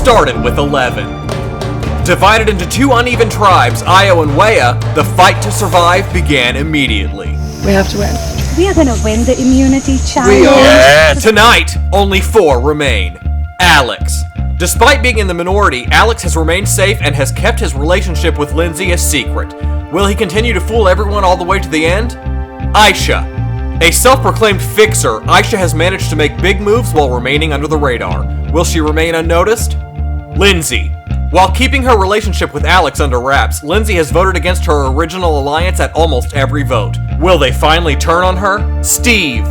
started with 11. Divided into two uneven tribes, Io and Wea, the fight to survive began immediately. We have to win. We are gonna win the immunity challenge. We are. Yeah. Tonight, only 4 remain. Alex. Despite being in the minority, Alex has remained safe and has kept his relationship with Lindsay a secret. Will he continue to fool everyone all the way to the end? Aisha. A self-proclaimed fixer, Aisha has managed to make big moves while remaining under the radar. Will she remain unnoticed? Lindsay. While keeping her relationship with Alex under wraps, Lindsay has voted against her original alliance at almost every vote. Will they finally turn on her? Steve.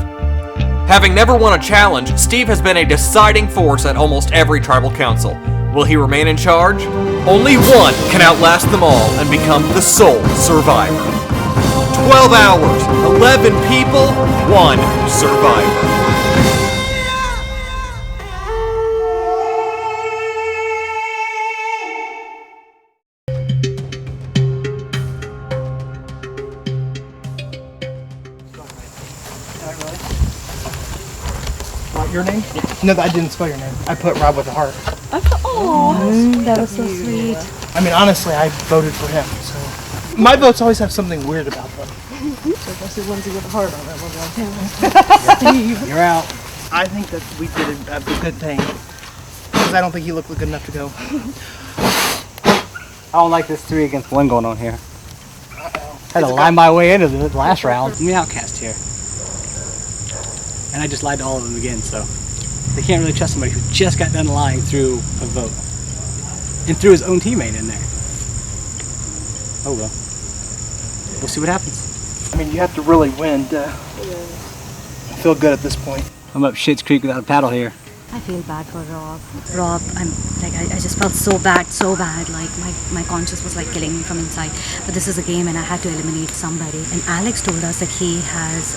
Having never won a challenge, Steve has been a deciding force at almost every tribal council. Will he remain in charge? Only one can outlast them all and become the sole survivor. 12 hours, 11 people, 1 survivor. Your name? No, I didn't spell your name. I put Rob with a heart. Oh, that was so sweet. I mean, honestly, I voted for him, so. My votes always have something weird about them. So I guess it's Lindsay with a heart on that one. Steve. You're out. I think that we did a good thing. Because I don't think he looked good enough to go. I don't like this 3 against 1 going on here. Had to lie my way into the last round. I'm the outcast here. And I just lied to all of them again, so they can't really trust somebody who just got done lying through a vote. And threw his own teammate in there. Oh well. We'll see what happens. I mean, you have to really win to feel good at this point. I'm up Schitt's Creek without a paddle here. I feel bad for Rob. Rob, I just felt so bad, like my conscience was like killing me from inside. But this is a game and I had to eliminate somebody. And Alex told us that he has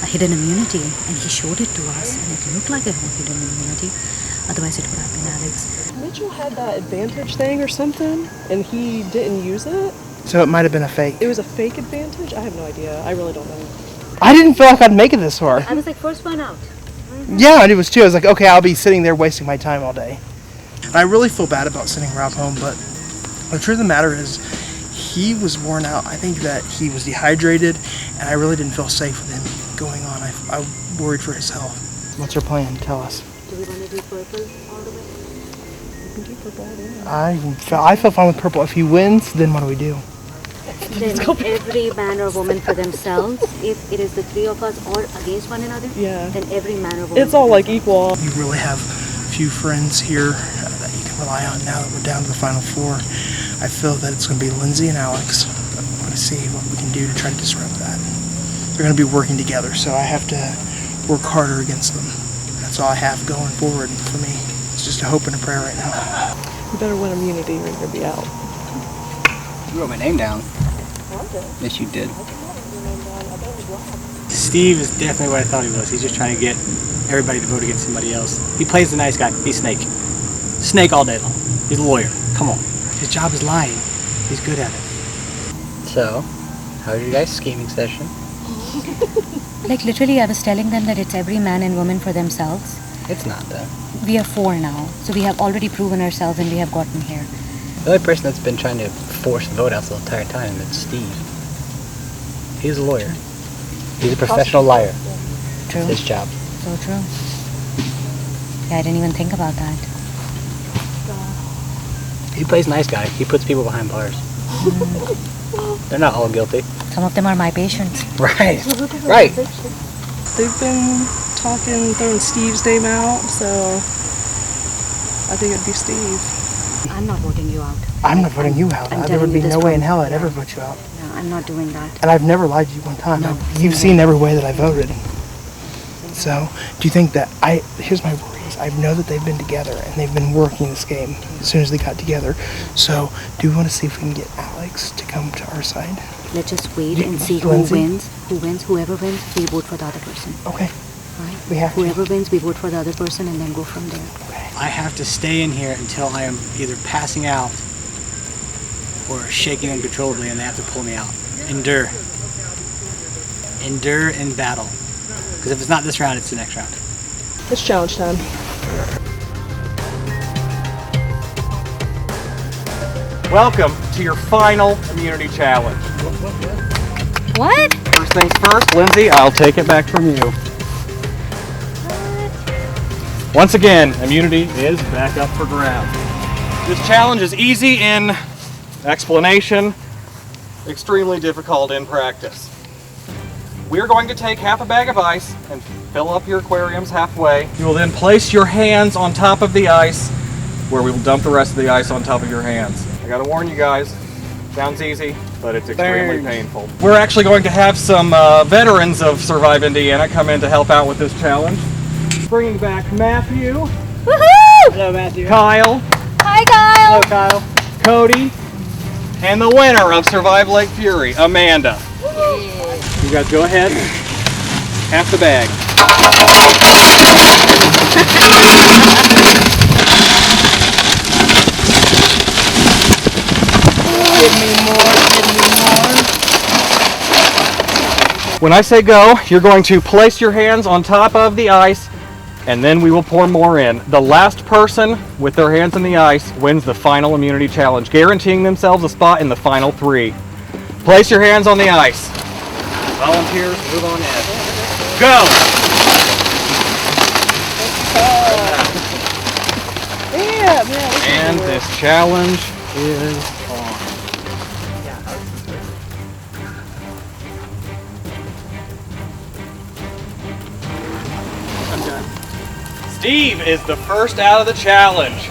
a hidden immunity, and he showed it to us, and it looked like a hidden immunity. Otherwise, it would have been Alex. Mitchell had that advantage thing or something, and he didn't use it. So it might have been a fake. It was a fake advantage? I have no idea. I really don't know. I didn't feel like I'd make it this far. I was like, first one out. Yeah, I was too. I was like, okay, I'll be sitting there wasting my time all day. I really feel bad about sending Rob home, but the truth of the matter is, he was worn out. I think that he was dehydrated, and I really didn't feel safe with him going on. I worried for his health. What's our plan? Tell us. Do we want to do purple all the way? We can do purple all the way. I feel fine with purple. If he wins, then what do we do? Then every man or woman for themselves. If it is the 3 of us all against one another, then every man or woman. It's all like equal. You really have a few friends here that you can rely on now that we're down to the final 4. I feel that it's going to be Lindsay and Alex. I want to see what we can do to try to disrupt that. They're going to be working together, so I have to work harder against them. That's all I have going forward for me. It's just a hope and a prayer right now. You better win immunity or you're going to be out. You wrote my name down. Yes, you did. Steve is definitely what I thought he was. He's just trying to get everybody to vote against somebody else. He plays the nice guy. He's Snake. Snake all day long. He's a lawyer. Come on. His job is lying. He's good at it. So, how was your guys' scheming session? Like literally, I was telling them that it's every man and woman for themselves. It's not though. We are 4 now, so we have already proven ourselves and we have gotten here. The only person that's been trying to force the vote out the entire time is Steve. He's a lawyer. He's a professional liar. True. It's his job. So true. Yeah, I didn't even think about that. He plays nice guy. He puts people behind bars. They're not all guilty. Some of them are my patients. Right. Right. They've been talking, throwing Steve's name out, so I think it'd be Steve. I'm not voting you out. I'm not voting you out. There would be no way in hell I'd ever vote you out. No, I'm not doing that. And I've never lied to you one time. No, You've seen every way that I voted. So, do you think that here's my worry is I know that they've been together and they've been working this game as soon as they got together. So, do we want to see if we can get Alex to come to our side? Let's just wait and see Lindsay? who wins. Whoever wins, we vote for the other person. Okay. Right? We have Whoever wins, we vote for the other person and then go from there. Okay. I have to stay in here until I am either passing out or shaking uncontrollably and they have to pull me out. Endure. Endure in battle. Because if it's not this round, it's the next round. It's challenge time. Welcome to your final immunity challenge. What? First things first, Lindsay, I'll take it back from you. Once again, immunity is back up for grabs. This challenge is easy in explanation, extremely difficult in practice. We're going to take half a bag of ice and fill up your aquariums halfway. You will then place your hands on top of the ice, where we will dump the rest of the ice on top of your hands. I gotta warn you guys, sounds easy, but it's extremely painful. We're actually going to have some veterans of Survive Indiana come in to help out with this challenge. Bringing back Matthew. Woohoo! Hello, Matthew. Kyle. Hi, Kyle. Hello, Kyle. Cody. And the winner of Survive Lake Fury, Amanda. You guys go ahead. Half the bag. Give me more. When I say go, you're going to place your hands on top of the ice, and then we will pour more in. The last person with their hands in the ice wins the final immunity challenge, guaranteeing themselves a spot in the final 3. Place your hands on the ice. Volunteers, move on in. Go! And this challenge is on. I'm done. Steve is the first out of the challenge.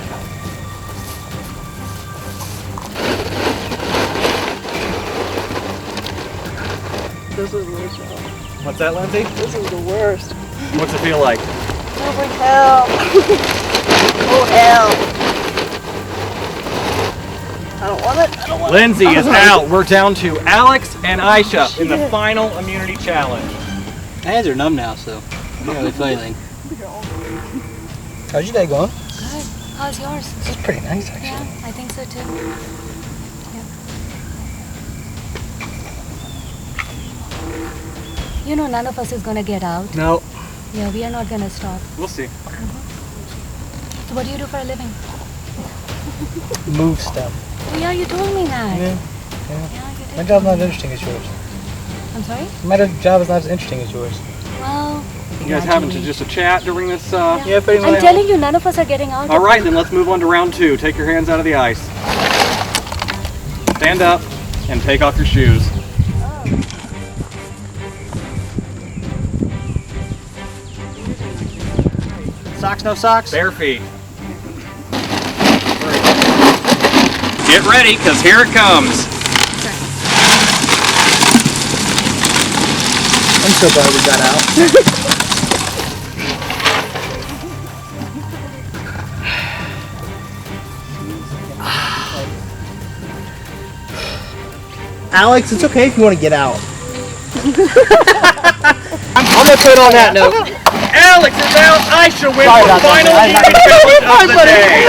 This is the worst job. What's that, Lindsay? This is the worst. What's it feel like? Oh my hell. Oh hell. I don't want it. I don't want Lindsay is out. We're down to Alex and Aisha in the final immunity challenge. My hands are numb now, so I don't really feel anything. How's your day going? Good. How's yours? This is pretty nice, actually. Yeah, I think so too. Yeah. You know, none of us is gonna get out. No. Yeah, we are not gonna stop. We'll see. So what do you do for a living? Move stuff. Oh yeah, you told me that. Yeah. Yeah, you did. My job's not as interesting as yours. I'm sorry? My job is not as interesting as yours. Well, You guys having to just a chat during this? Yeah, pretty I'm much. telling you, none of us are getting out. All right, then let's move on to round 2. Take your hands out of the ice. Stand up and take off your shoes. Socks, no socks? Bare feet. Get ready, because here it comes. I'm so glad we got out. Alex, it's okay if you want to get out. I'm gonna put on that note. Alex is out. Aisha wins Sorry the about that. final immunity challenge of the day.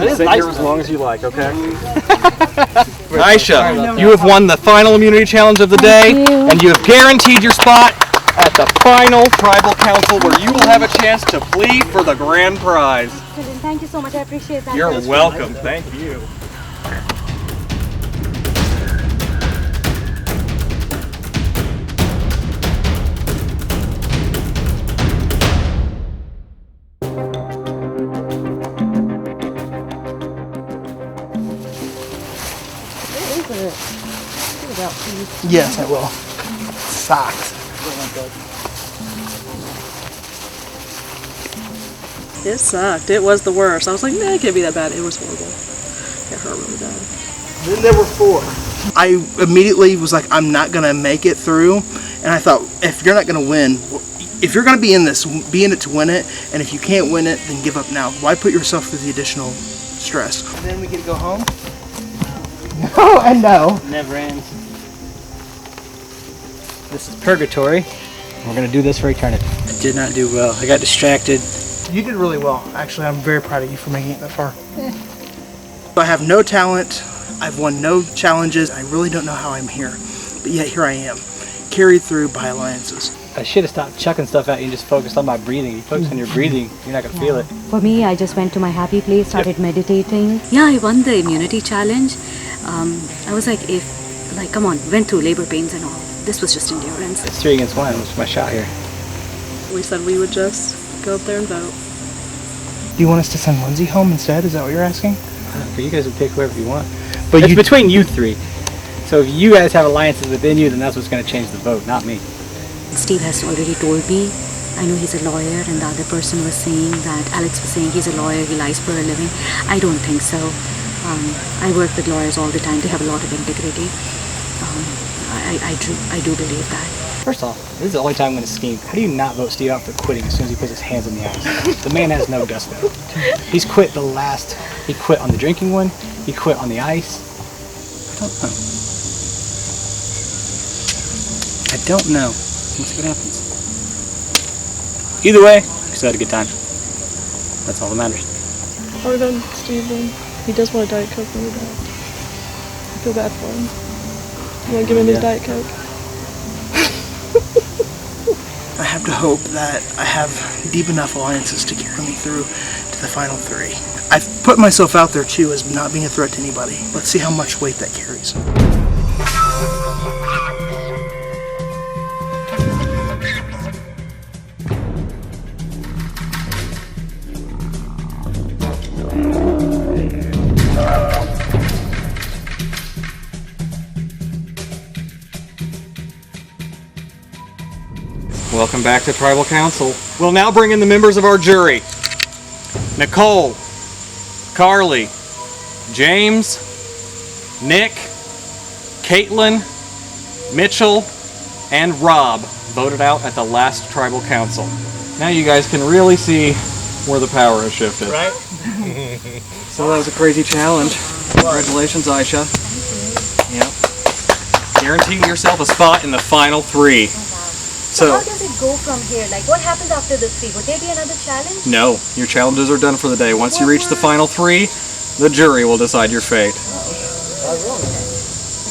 It is Sit nice here as though. long as you like, okay? Aisha, you have won the final immunity challenge of the day, and you have guaranteed your spot at the final tribal council, where you will have a chance to plead for the grand prize. Thank you so much. I appreciate that. You're welcome. Thank you. Yes, I will. Socks. It sucked. It was the worst. I was like, nah, it can't be that bad. It was horrible. It hurt really bad. Then there were 4. I immediately was like, I'm not going to make it through. And I thought, if you're not going to win, if you're going to be in this, be in it to win it. And if you can't win it, then give up now. Why put yourself through the additional stress? Then we get to go home? No and no. Never ends. This is purgatory. We're gonna do this for eternity. I did not do well. I got distracted. You did really well. Actually, I'm very proud of you for making it that far. I have no talent. I've won no challenges. I really don't know how I'm here. But yet here I am, carried through by alliances. I should have stopped chucking stuff at you and just focused on my breathing. You focus on your breathing, you're not gonna feel it. For me, I just went to my happy place, started meditating. Yeah, I won the immunity challenge. I was like, come on, went through labor pains and all. This was just endurance. It's 3 against 1, which is my shot here. We said we would just go up there and vote. Do you want us to send Lindsay home instead? Is that what you're asking? You guys can pick whoever you want. But it's between you 3. So if you guys have alliances within you, then that's what's gonna change the vote, not me. Steve has already told me. I know he's a lawyer, and the other person was saying that Alex was saying he's a lawyer, he lies for a living. I don't think so. I work with lawyers all the time. They have a lot of integrity. I do believe that. First off, this is the only time I'm going to scheme. How do you not vote Steve out for quitting as soon as he puts his hands on the ice? The man has no gusto. He's quit he quit on the drinking one, he quit on the ice. I don't know. Let's see what happens. Either way, we still had a good time. That's all that matters. Are we done, Steve? He does want a Diet Coke when we're done. I feel bad for him. You want to give him his Diet Coke? I have to hope that I have deep enough alliances to carry me through to the final 3. I've put myself out there too as not being a threat to anybody. Let's see how much weight that carries. Welcome back to Tribal Council. We'll now bring in the members of our jury. Nicole, Carly, James, Nick, Caitlin, Mitchell, and Rob voted out at the last Tribal Council. Now you guys can really see where the power has shifted. Right? So that was a crazy challenge. Congratulations, Aisha. Yep. Guaranteeing yourself a spot in the final 3. So how does it go from here? Like, what happens after the 3? Would there be another challenge? No, your challenges are done for the day. Once you reach the final 3, the jury will decide your fate.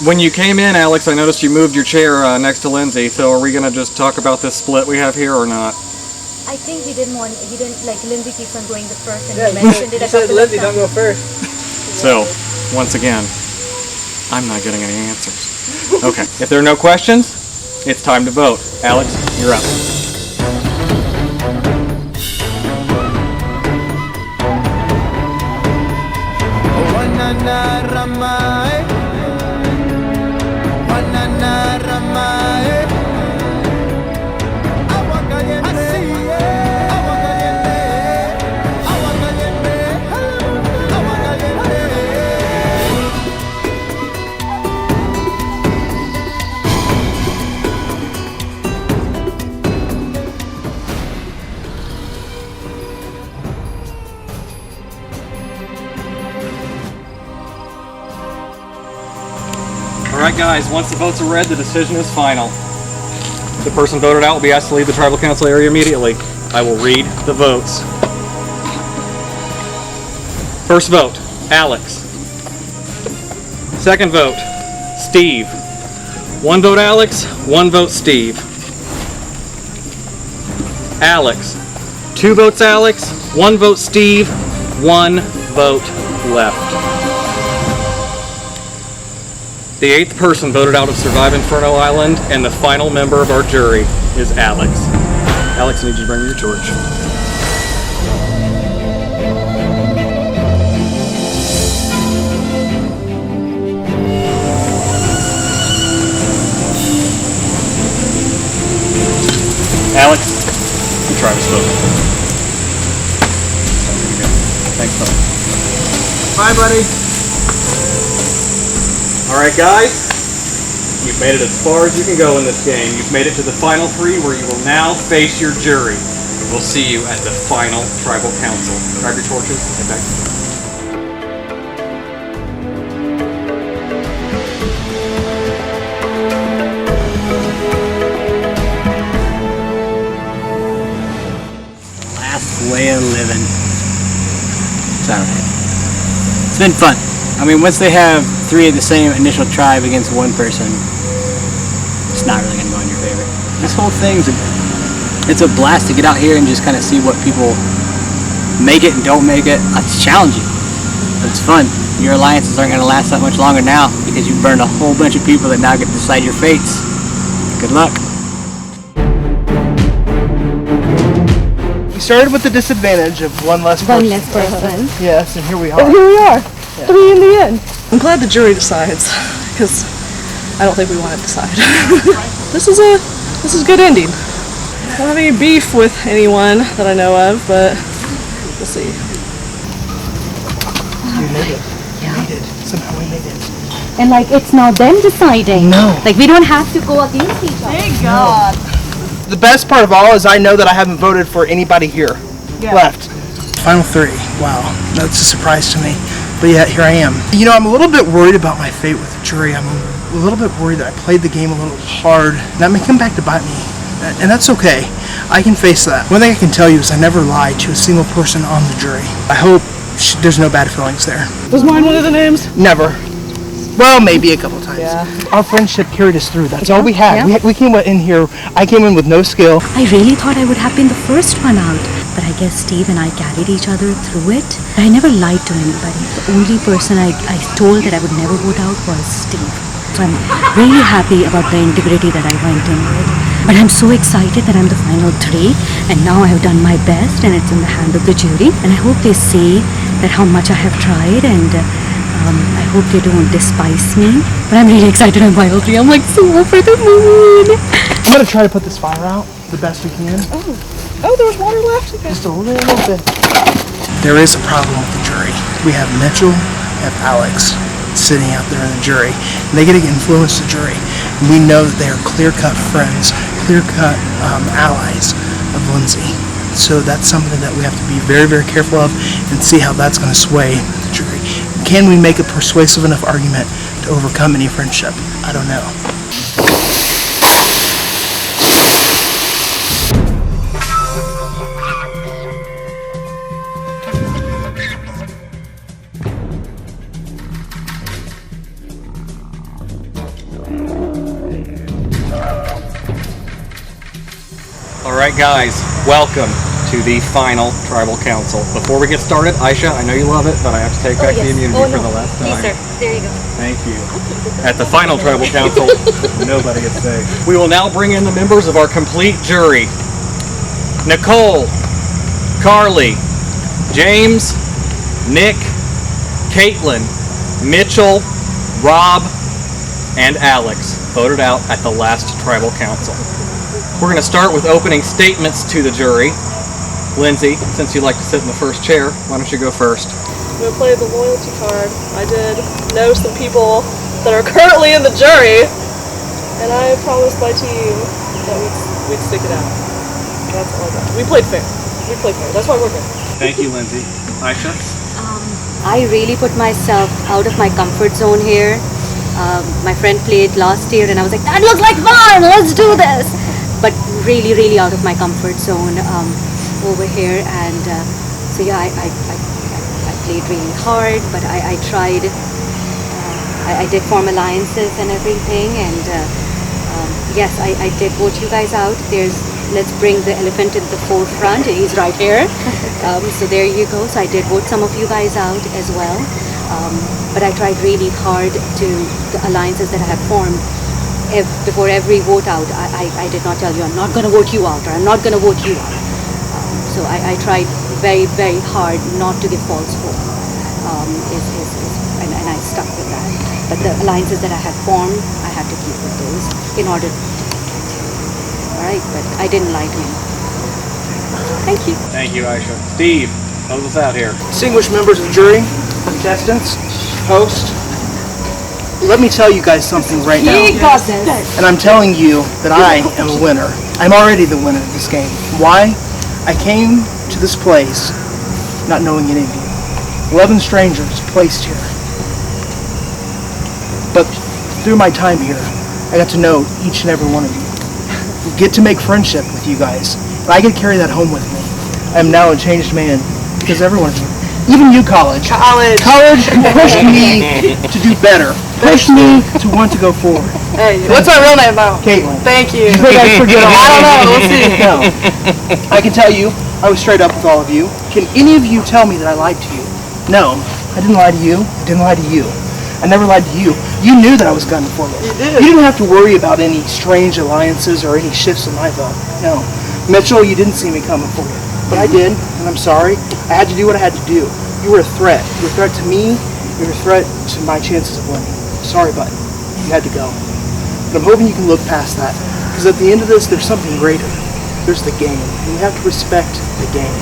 When you came in, Alex, I noticed you moved your chair next to Lindsay, so are we going to just talk about this split we have here or not? I think he didn't, like, Lindsay keeps on going the first, and he mentioned it a couple of times. Don't go first. So, once again, I'm not getting any answers. Okay, if there are no questions, it's time to vote. Alex, you're up. Alright guys, once the votes are read, the decision is final. The person voted out will be asked to leave the Tribal Council area immediately. I will read the votes. First vote, Alex. Second vote, Steve. 1 vote Alex, 1 vote Steve. Alex. 2 votes Alex, 1 vote Steve, 1 vote left. The 8th person voted out of Survive Inferno Island, and the final member of our jury is Alex. Alex, I need you to bring me your torch. Alex, you try to smoke. Thanks, bud. Bye, buddy. Alright guys, you've made it as far as you can go in this game. You've made it to the final 3 where you will now face your jury. We'll see you at the final Tribal Council. Grab your torches and head back. Last way of living. Saturday. It's been fun. I mean, once they have 3 of the same initial tribe against 1 person, it's not really going to go in your favor. This whole thing's it's a blast to get out here and just kind of see what people make it and don't make it. It's challenging, but it's fun. Your alliances aren't going to last that much longer now because you've burned a whole bunch of people that now get to decide your fates. Good luck. We started with the disadvantage of one less person. One less person. Yes, and here we And are. here we are, 3 in the end. I'm glad the jury decides, because I don't think we want to decide. This is a good ending. I don't have any beef with anyone that I know of, but we'll see. We made it. Yeah. We did. Somehow we made it. And like it's now them deciding. No. Like we don't have to go against each other. Thank God. The best part of all is I know that I haven't voted for anybody here left. Final 3. Wow, that's a surprise to me. But yet here I am. You know, I'm a little bit worried about my fate with the jury. I'm a little bit worried that I played the game a little hard. That may come back to bite me. And that's okay. I can face that. One thing I can tell you is I never lied to a single person on the jury. I hope there's no bad feelings there. Was mine one of the names? Never. Well, maybe a couple times. Yeah. Our friendship carried us through. That's all we had. Yeah. We came in here. I came in with no skill. I really thought I would have been the first one out, but I guess Steve and I carried each other through it. I never lied to anybody. The only person I told that I would never vote out was Steve. So I'm really happy about the integrity that I went in with. But I'm so excited that I'm the final 3, and now I have done my best, and it's in the hand of the jury. And I hope they see that how much I have tried, and I hope they don't despise me. But I'm really excited on final 3. I'm like so over the moon. I'm going to try to put this fire out the best we can. Oh, there was water left? Okay. Just a little bit. There is a problem with the jury. We have Mitchell, we have Alex sitting out there in the jury. And they get to influence the jury. And we know that they are clear-cut friends, clear-cut allies of Lindsay. So that's something that we have to be very, very careful of and see how that's going to sway the jury. Can we make a persuasive enough argument to overcome any friendship? I don't know. Alright guys, welcome to the final Tribal Council. Before we get started, Aisha, I know you love it, but I have to take back the immunity for the last time. Yes, sir. There you go. Thank you. At the final Tribal Council, nobody is safe. We will now bring in the members of our complete jury. Nicole, Carly, James, Nick, Caitlin, Mitchell, Rob, and Alex voted out at the last Tribal Council. We're going to start with opening statements to the jury. Lindsay, since you like to sit in the first chair, why don't you go first? I'm going to play the loyalty card. I did know some people that are currently in the jury, and I promised my team that we'd stick it out. That's all I got. We played fair. That's why we're good. Thank you, Lindsay. Aisha? I really put myself out of my comfort zone here. My friend played last year and I was like, that looks like fun, let's do this. But really, really out of my comfort zone over here. And so yeah, I played really hard, but I tried. I did form alliances and everything. And yes, I did vote you guys out. Let's bring the elephant in the forefront. He's right here. So there you go. So I did vote some of you guys out as well. But I tried really hard to the alliances that I have formed. Before every vote out, I did not tell you I'm not going to vote you out or I'm not going to vote you out. So I tried very, very hard not to give false hope. And I stuck with that. But the alliances that I have formed, I have to keep with those in order to get here. Alright, but I didn't lie to him. Thank you. Thank you, Aisha. Steve, close us out here. Distinguished members of the jury, contestants, host, let me tell you guys something right now. He got this. And I'm telling you that I am a winner. I'm already the winner of this game. Why? I came to this place not knowing any of you. 11 strangers placed here. But through my time here, I got to know each and every one of you. Get to make friendship with you guys. And I get to carry that home with me. I am now a changed man because everyone of you, even you college pushed me to do better. pushed me to want to go forward. Hey, what's my real name though? Caitlin. Thank you. You think I'd forget all I don't know. We'll see. No. I can tell you, I was straight up with all of you. Can any of you tell me that I lied to you? No. I didn't lie to you. I didn't lie to you. I never lied to you. You knew that I was gunning for you. You did. You didn't have to worry about any strange alliances or any shifts in my vote. No. Mitchell, you didn't see me coming for you. But I did, and I'm sorry. I had to do what I had to do. You were a threat. You were a threat to me. You were a threat to my chances of winning. Sorry, bud. You had to go. But I'm hoping you can look past that. Because at the end of this, there's something greater. There's the game. And you have to respect the game.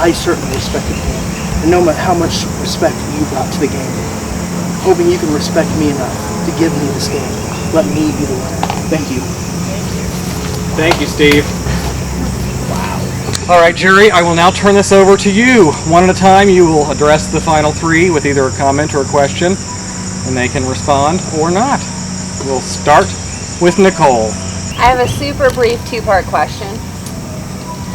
I certainly respect the game. And no matter how much respect you brought to the game, hoping you can respect me enough to give me this game. Let me be the winner. Thank you. Thank you, Steve. All right, jury, I will now turn this over to you. One at a time, you will address the final three with either a comment or a question, and they can respond or not. We'll start with Nicole. I have a super brief two-part question.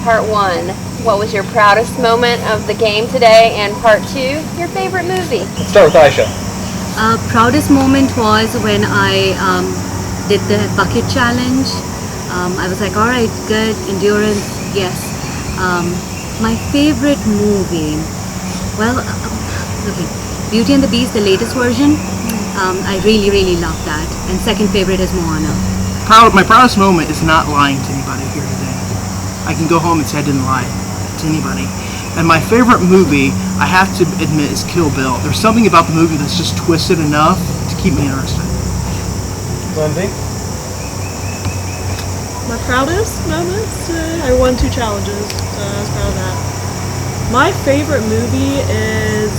Part one, what was your proudest moment of the game today? And part two, your favorite movie? Let's start with Aisha. Proudest moment was when I did the bucket challenge. I was like, all right, good, endurance, yes. My favorite movie, well, okay, Beauty and the Beast, the latest version. I really love that. And second favorite is Moana. My proudest moment is not lying to anybody here today. I can go home and say I didn't lie to anybody. And my favorite movie, I have to admit, is Kill Bill. There's something about the movie that's just twisted enough to keep me interested. Lindsay? My proudest moments today? I won 2 challenges, so I was proud of that. My favorite movie is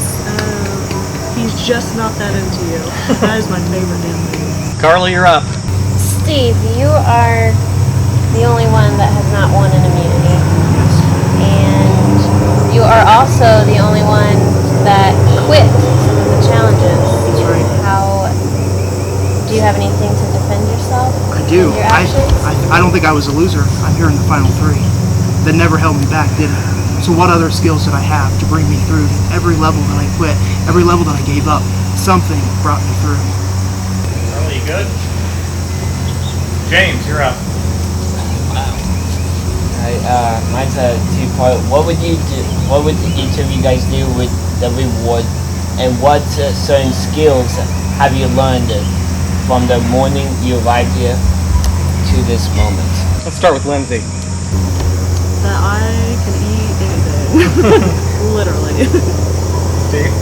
He's Just Not That Into You. That is my favorite damn movie. Carly, you're up. Steve, you are the only one that has not won an immunity. And you are also the only one that quit some of the challenges. That's right. Do you have anything to defend yourself? I do. Your actions? I don't think I was a loser. I'm here in the final 3. That never held me back, did it? So what other skills did I have to bring me through every level that I quit, every level that I gave up? Something brought me through. Carly, you good? James, you're up. Mine's a 2-part. What would you do? What would each of you guys do with the reward? And what certain skills have you learned from the morning you arrived here to this moment? Let's start with Lindsay. That I can eat anything. Literally. Steve?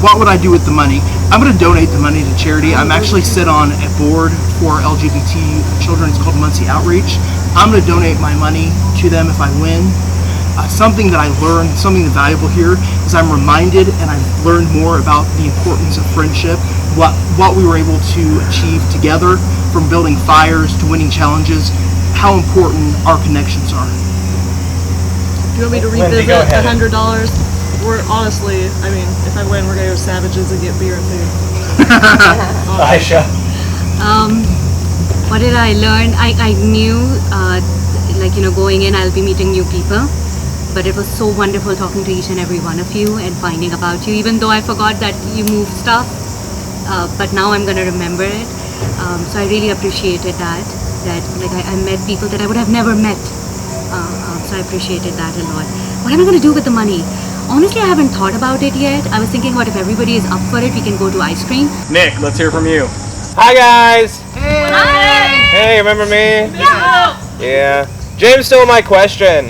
What would I do with the money? I'm going to donate the money to charity. I'm actually sit on a board for LGBT children. It's called Muncie Outreach. I'm going to donate my money to them if I win. Something that I learned, something valuable here, is I'm reminded and I've learned more about the importance of friendship, what we were able to achieve together, from building fires to winning challenges, how important our connections are. Do you want me to Lindsay, revisit go ahead. $100? We're honestly, I mean, if I win, we're gonna go to Savages and get beer and food. Aisha? What did I learn? I knew, going in, I'll be meeting new people. But it was so wonderful talking to each and every one of you and finding about you, even though I forgot that you moved stuff. But now I'm gonna remember it. So I really appreciated that. I met people that I would have never met. So I appreciated that a lot. What am I gonna do with the money? Honestly, I haven't thought about it yet. I was thinking, what if everybody is up for it, we can go to ice cream. Nick, let's hear from you. Hi guys! Hi! Hey, remember me? Yeah. James stole my question.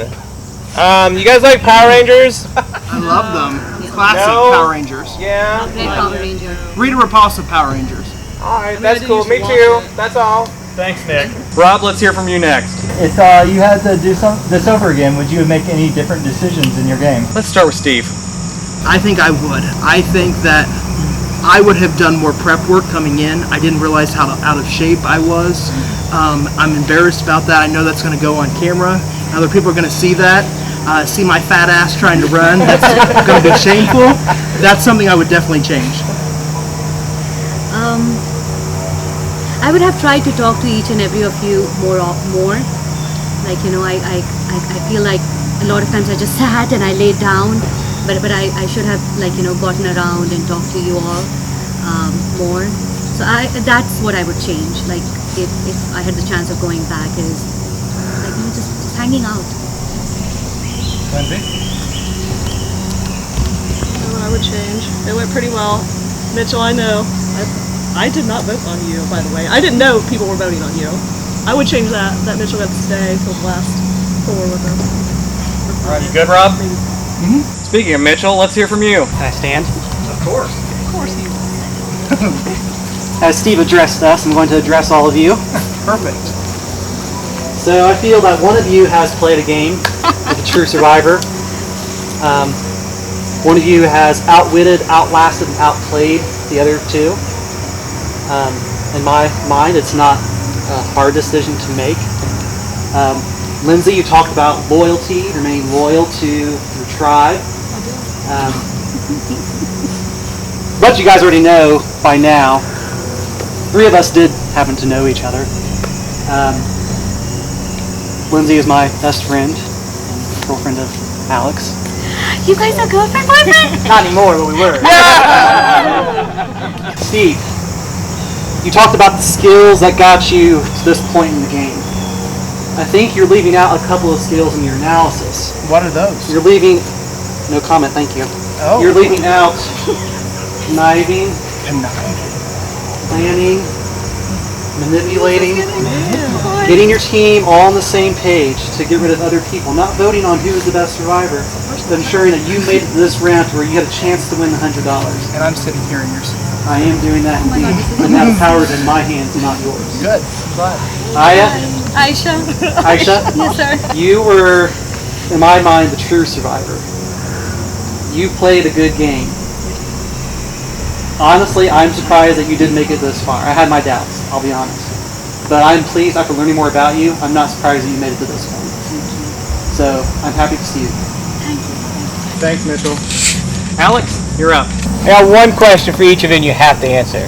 You guys like Power Rangers? I love them. Classic No. Power Rangers. Yeah? Red Power Ranger. Rita Repulsa Power Rangers. Alright, that's I cool. used Me to too. watch it. That's all. Thanks, Nick. Rob, let's hear from you next. If you had to do this over again, would you make any different decisions in your game? Let's start with Steve. I think I would. I think that I would have done more prep work coming in. I didn't realize how out of shape I was. I'm embarrassed about that. I know that's going to go on camera. Other people are going to see that. See my fat ass trying to run. That's going to be shameful. That's something I would definitely change. I would have tried to talk to each and every of you more. I feel like a lot of times I just sat and I laid down. but I should have gotten around and talked to you all more. So that's what I would change. Like if I had the chance of going back, is like just hanging out. Lindsay? What I would change. It went pretty well. Mitchell, I know. I did not vote on you, by the way. I didn't know people were voting on you. I would change that Mitchell got to stay till the last 4 with him. All right, you good, Rob? Mm-hmm. Speaking of Mitchell, let's hear from you. Can I stand? Of course. Of course he will. As Steve addressed us, I'm going to address all of you. Perfect. So I feel that one of you has played a game with a true survivor. One of you has outwitted, outlasted, and outplayed the other two. In my mind, it's not a hard decision to make. Lindsay, you talked about loyalty, remaining loyal to your tribe. But you guys already know by now, 3 of us did happen to know each other. Lindsay is my best friend and girlfriend of Alex. You guys are girlfriend, boyfriend? Not anymore, but we were. Steve, you talked about the skills that got you to this point in the game. I think you're leaving out a couple of skills in your analysis. What are those? You're leaving, no comment, thank you. Oh. You're leaving out conniving, planning, manipulating, getting your team all on the same page to get rid of other people, not voting on who is the best survivor, but ensuring that you made it to this round where you had a chance to win the $100. And I'm sitting here in your seat. I am doing that indeed, and now the power is in my hands and not yours. Good. Glad. Aisha. Aisha? Yes, sir. You were, in my mind, the true survivor. You played a good game. Honestly, I'm surprised that you didn't make it this far. I had my doubts, I'll be honest. But I'm pleased after learning more about you. I'm not surprised that you made it to this point. So, I'm happy to see you. Thanks, Mitchell. Alex, you're up. I got one question for each of you and you have to answer.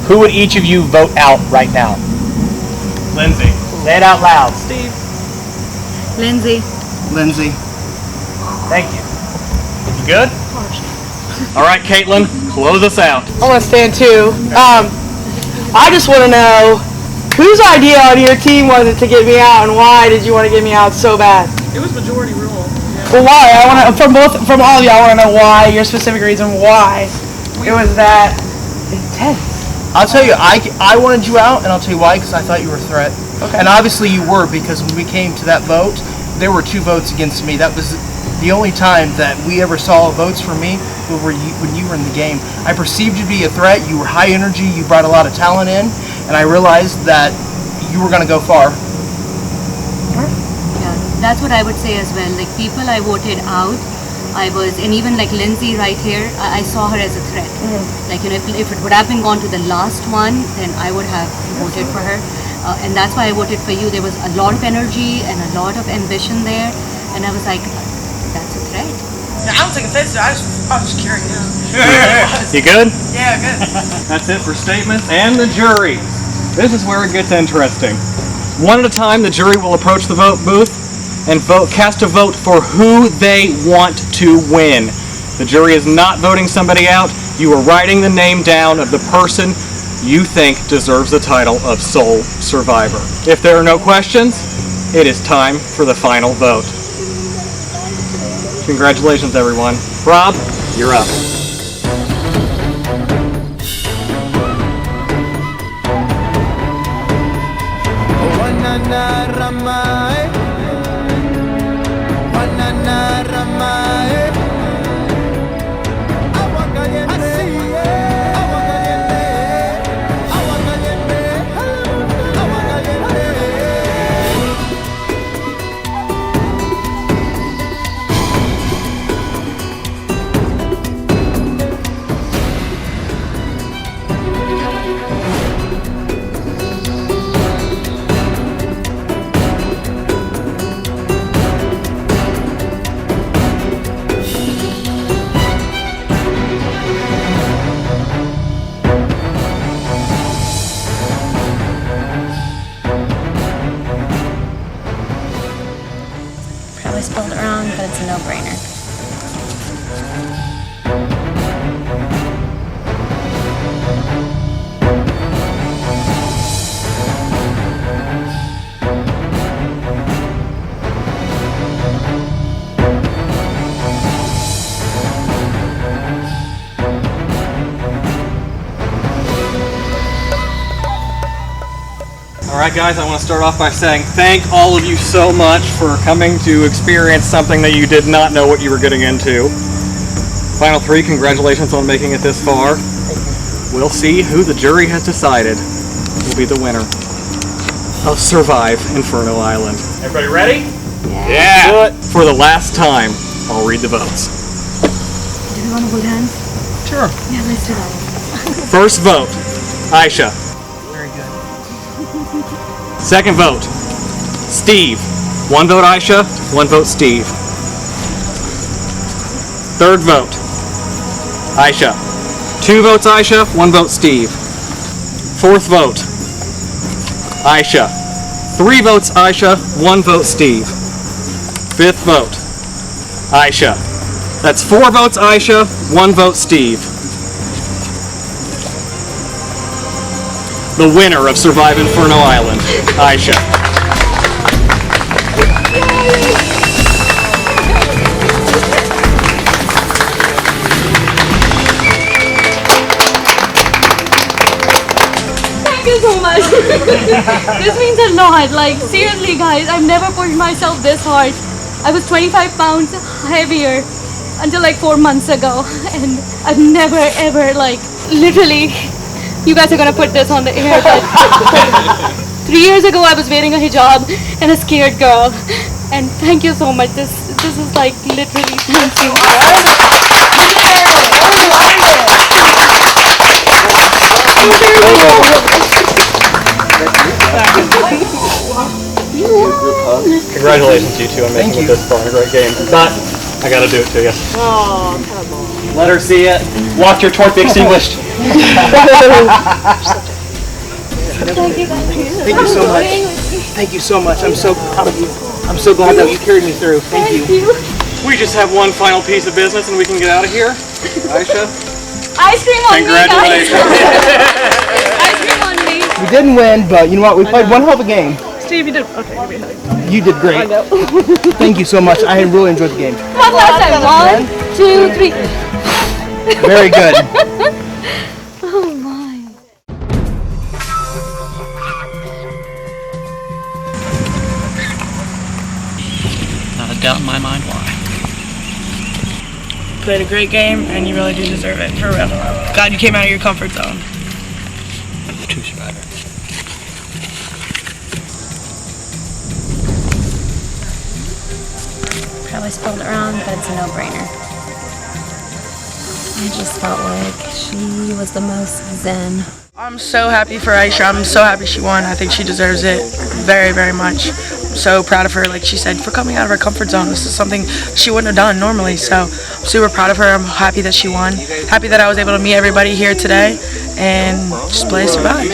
Who would each of you vote out right now? Lindsay. Say it out loud. Steve. Lindsay. Lindsay. Thank you. You good? All right, Caitlin, close us out. I want to stand too. I just want to know whose idea on your team was it to get me out, and why did you want to get me out so bad? It was majority rule. Well, why? I want to from all of you. I want to know why, your specific reason why it was that intense. I'll tell you, I wanted you out, and I'll tell you why, because I thought you were a threat. Okay. And obviously you were, because when we came to that vote, there were 2 votes against me. That was the only time that we ever saw votes for me when you were in the game. I perceived you to be a threat. You were high energy. You brought a lot of talent in, and I realized that you were going to go far. Yeah, that's what I would say as well. Like people I voted out, and even like Lindsay right here, I saw her as a threat. Like if it would have been gone to the last one, then I would have voted for her. And that's why I voted for you. There was a lot of energy and a lot of ambition there, and I was like, that's a threat. I don't take offense to it. I was just curious. You good? Yeah, good. That's it for statements and the jury. This is where it gets interesting. One at a time, the jury will approach the vote booth and cast a vote for who they want to win. The jury is not voting somebody out. You are writing the name down of the person you think deserves the title of sole survivor. If there are no questions, it is time for the final vote. Congratulations, everyone. Rob, you're up. Alright guys, I want to start off by saying thank all of you so much for coming to experience something that you did not know what you were getting into. Final three, congratulations on making it this far. We'll see who the jury has decided will be the winner of Survive Inferno Island. Everybody ready? Yeah! Do it. For the last time, I'll read the votes. Do we want to hold hands? Sure. Yeah, let's do that. First vote, Aisha. Very good. Second vote, Steve. 1 vote Aisha, 1 vote Steve. Third vote, Aisha. 2 votes Aisha, 1 vote Steve. Fourth vote, Aisha. 3 votes Aisha, 1 vote Steve. Fifth vote, Aisha. That's 4 votes Aisha, 1 vote Steve. The winner of Survive Inferno Island, Aisha. Thank you so much. This means a lot. Like, seriously, guys, I've never pushed myself this hard. I was 25 pounds heavier until like 4 months ago, and I've never ever, like, literally, you guys are gonna put this on the air, but 3 years ago I was wearing a hijab and a scared girl, and thank you so much. This is like literally thank you. Congratulations, you two, on making it this far in a great game. But I gotta do it to you. Oh, come on. Let her see it. Watch your torch be extinguished. Thank you so much. Thank you so much. I'm so proud of you. I'm so glad that you carried me through. Thank you. We just have one final piece of business and we can get out of here. Aisha, Ice cream on me, guys. congratulations. Ice cream on me. We didn't win, but you know what? We played one hell of a game. Steve, you did. Okay, give me a hug. You did great. I know. Thank you so much. I really enjoyed the game. One last time. 1, 2, 3. Very good. Oh my. Not a doubt in my mind why. Played a great game, and you really do deserve it, for real. God, you came out of your comfort zone. True survivor. Probably spelled it wrong, but it's a no-brainer. I just felt like she was the most zen. I'm so happy for Aisha. I'm so happy she won. I think she deserves it very, very much. I'm so proud of her, like she said, for coming out of her comfort zone. This is something she wouldn't have done normally, so I'm super proud of her. I'm happy that she won. Happy that I was able to meet everybody here today and just play Survive.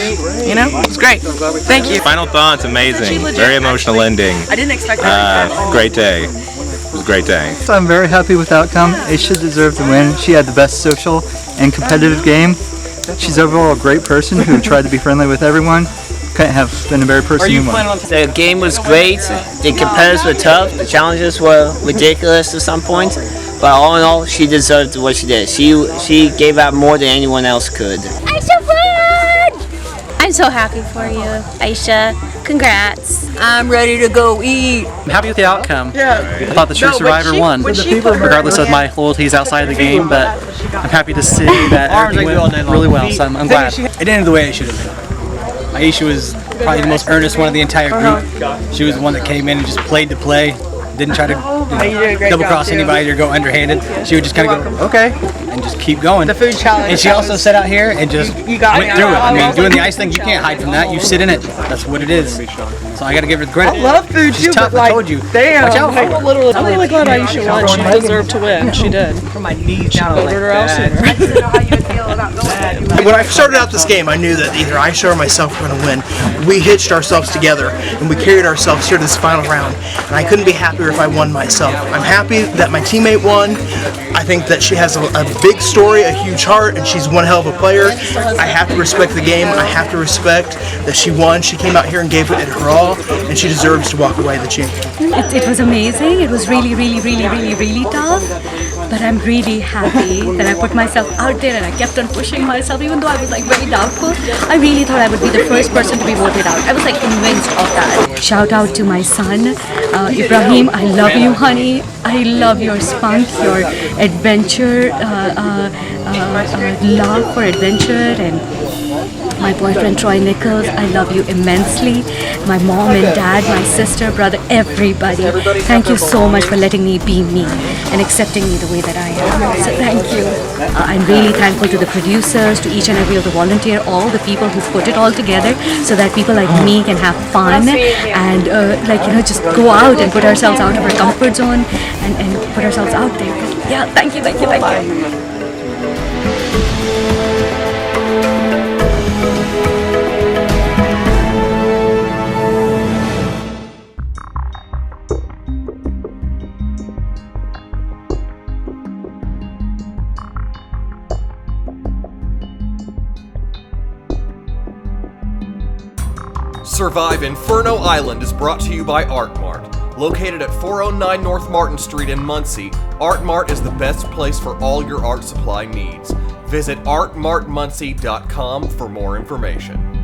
You know, it was great. Thank you. Final thoughts, amazing. Very emotional ending. I didn't expect that. Great day. It was a great day. So I'm very happy with the outcome. Aisha deserved the win. She had the best social and competitive game. She's overall a great person who tried to be friendly with everyone. Couldn't have been a better person who won. The game was great. The competitors were tough. The challenges were ridiculous to some points. But all in all, she deserved what she did. She gave out more than anyone else could. Aisha won! I'm so happy for you, Aisha. Congrats. I'm ready to go eat. I'm happy with the outcome. Yeah. I thought the true survivor won, regardless of my loyalties outside of the game, but I'm happy to see that everything went really well, so I'm glad. It ended the way it should have been. Aisha was probably the most earnest one of the entire group. She was the one that came in and just played to play. Didn't try to double cross anybody or go underhanded. She would just kind of go, okay, and just keep going. The food challenge. And she also sat out here and just went through it. I mean, doing the ice thing, you can't hide from that. You sit in it. That's what it is. So I gotta give her the credit. I love food She's too, tough, but like, I told you. damn, Watch out for I'm her. really glad Aisha won. She deserved to win. She did. From my knees down, Voted her out sooner. When I started out this game, I knew that either Aisha or myself were going to win. We hitched ourselves together and we carried ourselves here to this final round. And I couldn't be happier if I won myself. I'm happy that my teammate won. I think that she has a big story, a huge heart, and she's one hell of a player. I have to respect the game. I have to respect that she won. She came out here and gave it her all, and she deserves to walk away the champion. It was amazing. It was really, really, really, really, really tough. But I'm really happy that I put myself out there and I kept on pushing myself, even though I was like very doubtful. I really thought I would be the first person to be voted out. I was like convinced of that. Shout out to my son, Ibrahim. I love you, honey. I love your spunk, your adventure, love for adventure, and my boyfriend Troy Nichols, I love you immensely. My mom and dad, my sister, brother, everybody. Thank you so much for letting me be me and accepting me the way that I am. So thank you. I'm really thankful to the producers, to each and every of the volunteer, all the people who put it all together so that people like me can have fun and just go out and put ourselves out of our comfort zone and put ourselves out there. Yeah, thank you, thank you, thank you. Survive Inferno Island is brought to you by Art Mart. Located at 409 North Martin Street in Muncie, Art Mart is the best place for all your art supply needs. Visit artmartmuncie.com for more information.